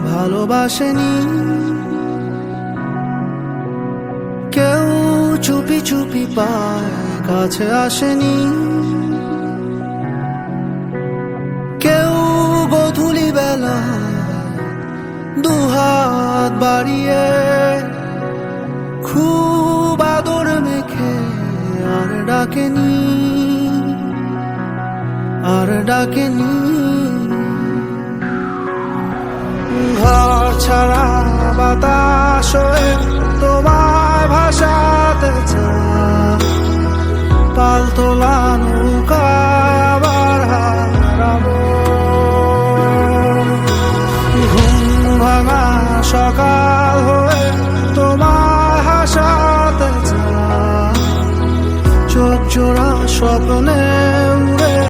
ভালোবাসেনি, কেউ চুপি চুপি পায় কাছে আসেনি, কেউ গোধূলি বেলা দুহাত বাড়িয়ে খুব আদর মেখে আর ডাকেনি, আর ডাকেনি। ঘর ছাড়া বাতাস হয়ে তোমায় ভাসাতে চায়, পাল তোলা নৌকায় আবার হারাবো। ঘুম ভাঙা সকাল হয়ে তোমায় হাসাতে চায়, চোখ জোড়া স্বপ্নে